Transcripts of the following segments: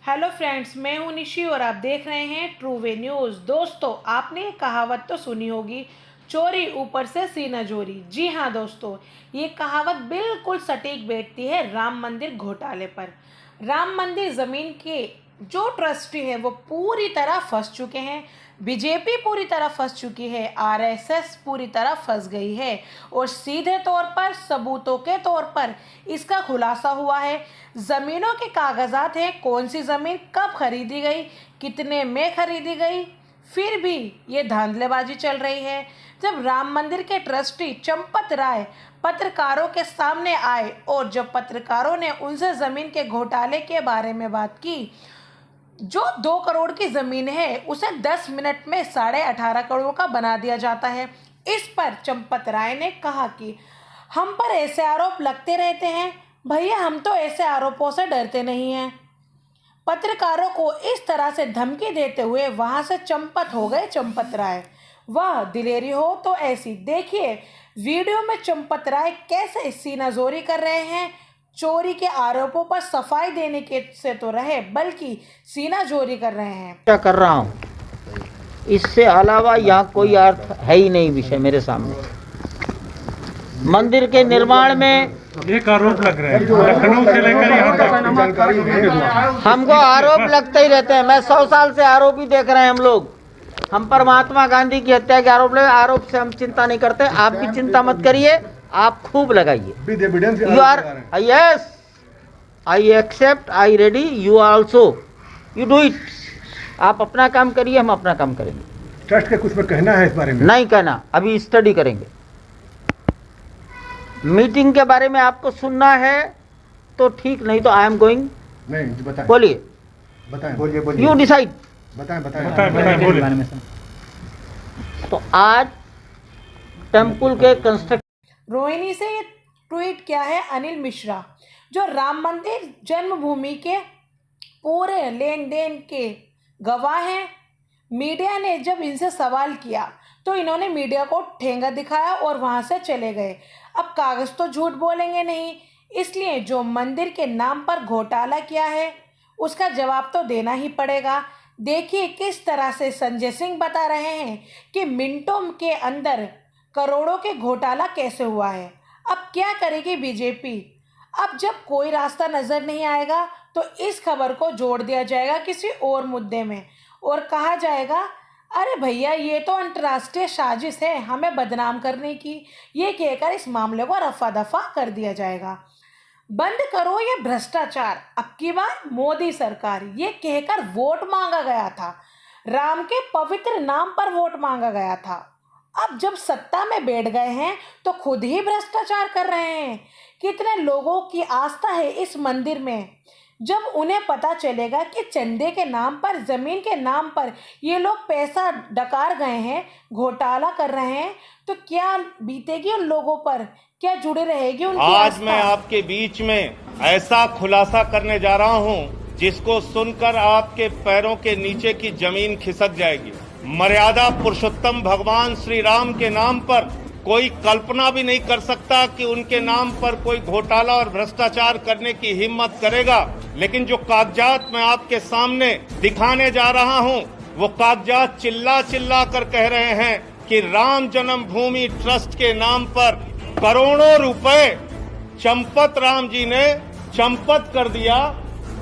Hello friends, मैं हूं निशी और आप देख रहे हैं ट्रू वे न्यूज़। दोस्तों, आपने ये कहावत तो सुनी होगी, चोरी ऊपर से सीना चोरी। जी हाँ दोस्तों, ये कहावत बिल्कुल सटीक बैठती है राम मंदिर घोटाले पर। राम मंदिर ज़मीन के जो ट्रस्टी हैं वो पूरी तरह फंस चुके हैं। बीजेपी पूरी तरह फंस चुकी है, आरएसएस पूरी तरह फंस गई है और सीधे तौर पर सबूतों के तौर पर इसका खुलासा हुआ है। ज़मीनों के कागजात हैं, कौन सी ज़मीन कब खरीदी गई, कितने में खरीदी गई, फिर भी ये धांधलेबाजी चल रही है। जब राम मंदिर के ट्रस्टी चंपत राय पत्रकारों के सामने आए और जब पत्रकारों ने उनसे ज़मीन के घोटाले के बारे में बात की, जो 2 करोड़ की ज़मीन है उसे 10 मिनट में 18.5 करोड़ का बना दिया जाता है। इस पर चंपत राय ने कहा कि हम पर ऐसे आरोप लगते रहते हैं, भैया हम तो ऐसे आरोपों से डरते नहीं हैं। पत्रकारों को इस तरह से धमकी देते हुए वहां से चंपत हो गए चंपत राय। वह दिलेरी हो तो ऐसी। देखिए वीडियो में चंपत राय कैसे सीनाजोरी कर रहे हैं। चोरी के आरोपों पर सफाई देने के से तो रहे, बल्कि सीनाजोरी कर रहे हैं। क्या कर रहा हूँ, इससे अलावा यहाँ कोई अर्थ है ही नहीं विषय मेरे सामने। मंदिर के निर्माण में एक आरोप लग रहा है, लखनऊ से लेकर यहाँ तक हमको आरोप लगते ही रहते हैं। मैं 100 साल से आरोप ही देख रहे हैं हम लोग। हम पर महात्मा गांधी की हत्या के आरोप लगे, आरोप से हम चिंता नहीं करते। आप भी चिंता मत करिए, आप खूब लगाइए। You are yes, I accept, I ready, you also, you do it. आप अपना काम करिए, हम अपना काम करेंगे। ट्रस्ट के कुछ में कहना है इस बारे में? नहीं कहना, अभी स्टडी करेंगे। मीटिंग के बारे में आपको सुनना है तो ठीक, नहीं तो आई एम गोइंग। नहीं बताएं, बोलिए, बताएं, बोलिए, यू डिसाइड। बताएं, बोलिए। तो आज टेम्पल के कंस्ट्रक्शन। रोहिणी से ये ट्वीट किया है अनिल मिश्रा, जो राम मंदिर जन्मभूमि के पूरे लेन देन के गवाह हैं। मीडिया ने जब इनसे सवाल किया तो इन्होंने मीडिया को ठेंगा दिखाया और वहां से चले गए। अब कागज तो झूठ बोलेंगे नहीं, इसलिए जो मंदिर के नाम पर घोटाला किया है उसका जवाब तो देना ही पड़ेगा। देखिए किस तरह से संजय सिंह बता रहे हैं कि मिनटों के अंदर करोड़ों के घोटाला कैसे हुआ है। अब क्या करेगी बीजेपी? अब जब कोई रास्ता नज़र नहीं आएगा तो इस खबर को जोड़ दिया जाएगा किसी और मुद्दे में और कहा जाएगा, अरे भैया ये तो अंतर्राष्ट्रीय साजिश है हमें बदनाम करने की। ये कहकर इस मामले को रफा दफा कर दिया जाएगा। बंद करो ये भ्रष्टाचार, अब की बार मोदी सरकार, ये कहकर वोट मांगा गया था। राम के पवित्र नाम पर वोट मांगा गया था। अब जब सत्ता में बैठ गए हैं तो खुद ही भ्रष्टाचार कर रहे हैं। कितने लोगों की आस्था है इस मंदिर में। जब उन्हें पता चलेगा कि चंदे के नाम पर, जमीन के नाम पर ये लोग पैसा डकार गए हैं, घोटाला कर रहे हैं, तो क्या बीतेगी उन लोगों पर, क्या जुड़े रहेगी उनकी आज आस्था? मैं आपके बीच में ऐसा खुलासा करने जा रहा हूं जिसको सुनकर आपके पैरों के नीचे की जमीन खिसक जाएगी। मर्यादा पुरुषोत्तम भगवान श्री राम के नाम पर कोई कल्पना भी नहीं कर सकता कि उनके नाम पर कोई घोटाला और भ्रष्टाचार करने की हिम्मत करेगा। लेकिन जो कागजात मैं आपके सामने दिखाने जा रहा हूं, वो कागजात चिल्ला चिल्ला कर कह रहे हैं कि राम जन्मभूमि ट्रस्ट के नाम पर करोड़ों रुपए चंपत राम जी ने चंपत कर दिया।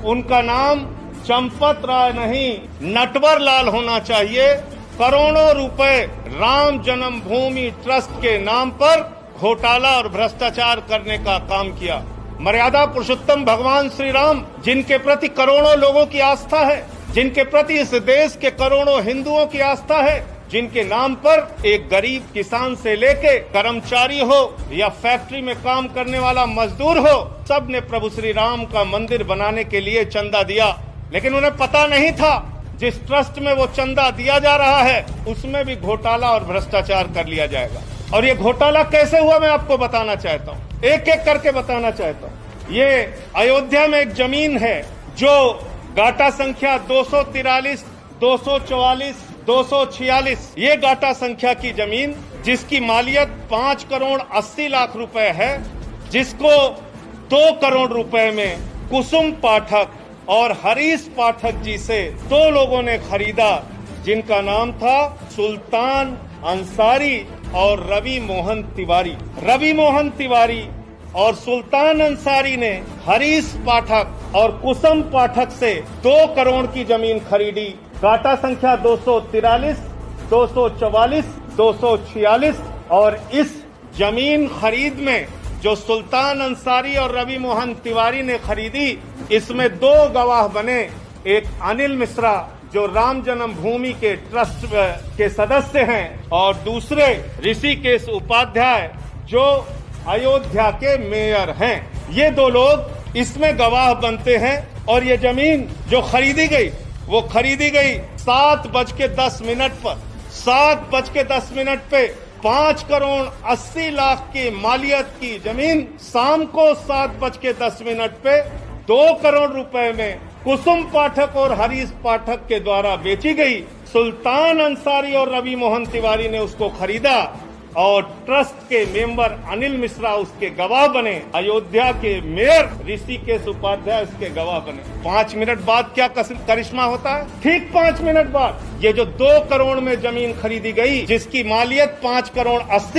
उनका नाम चंपत राय नहीं, नटवर लाल होना चाहिए। करोड़ों रुपए राम जन्मभूमि ट्रस्ट के नाम पर घोटाला और भ्रष्टाचार करने का काम किया। मर्यादा पुरुषोत्तम भगवान श्री राम, जिनके प्रति करोड़ों लोगों की आस्था है, जिनके प्रति इस देश के करोड़ों हिंदुओं की आस्था है, जिनके नाम पर एक गरीब किसान से लेके कर्मचारी हो या फैक्ट्री में काम करने वाला मजदूर हो, सब ने प्रभु श्री राम का मंदिर बनाने के लिए चंदा दिया। लेकिन उन्हें पता नहीं था जिस ट्रस्ट में वो चंदा दिया जा रहा है उसमें भी घोटाला और भ्रष्टाचार कर लिया जाएगा। और ये घोटाला कैसे हुआ मैं आपको बताना चाहता हूँ, एक एक करके बताना चाहता हूँ। ये अयोध्या में एक जमीन है जो गाटा संख्या 243, 244, 246, ये गाटा संख्या की जमीन जिसकी मालियत 5 करोड़ 80 लाख रुपए है, जिसको 2 करोड़ रुपए में कुसुम पाठक और हरीश पाठक जी से 2 लोगों ने खरीदा, जिनका नाम था सुल्तान अंसारी और रवि मोहन तिवारी। रवि मोहन तिवारी और सुल्तान अंसारी ने हरीश पाठक और कुसुम पाठक से 2 करोड़ की जमीन खरीदी। काटा संख्या 243, 244, 246 और इस जमीन खरीद में जो सुल्तान अंसारी और रवि मोहन तिवारी ने खरीदी, इसमें 2 गवाह बने। एक अनिल मिश्रा जो राम जन्मभूमि के ट्रस्ट के सदस्य हैं और दूसरे ऋषिकेश उपाध्याय जो अयोध्या के मेयर हैं। ये 2 लोग इसमें गवाह बनते हैं। और ये जमीन जो खरीदी गई वो खरीदी गई 7:10 पर। 7:10 पे 5 करोड़ 80 लाख की मालियत की जमीन शाम को 7:10 पे 2 करोड़ रुपए में कुसुम पाठक और हरीश पाठक के द्वारा बेची गई। सुल्तान अंसारी और रवि मोहन तिवारी ने उसको खरीदा और ट्रस्ट के मेंबर अनिल मिश्रा उसके गवाह बने। अयोध्या के मेयर ऋषिकेश उपाध्याय उसके गवाह बने। 5 मिनट बाद क्या करिश्मा होता है? ठीक 5 मिनट बाद ये जो 2 करोड़ में जमीन खरीदी गई, जिसकी मालियत 5 करोड़ 80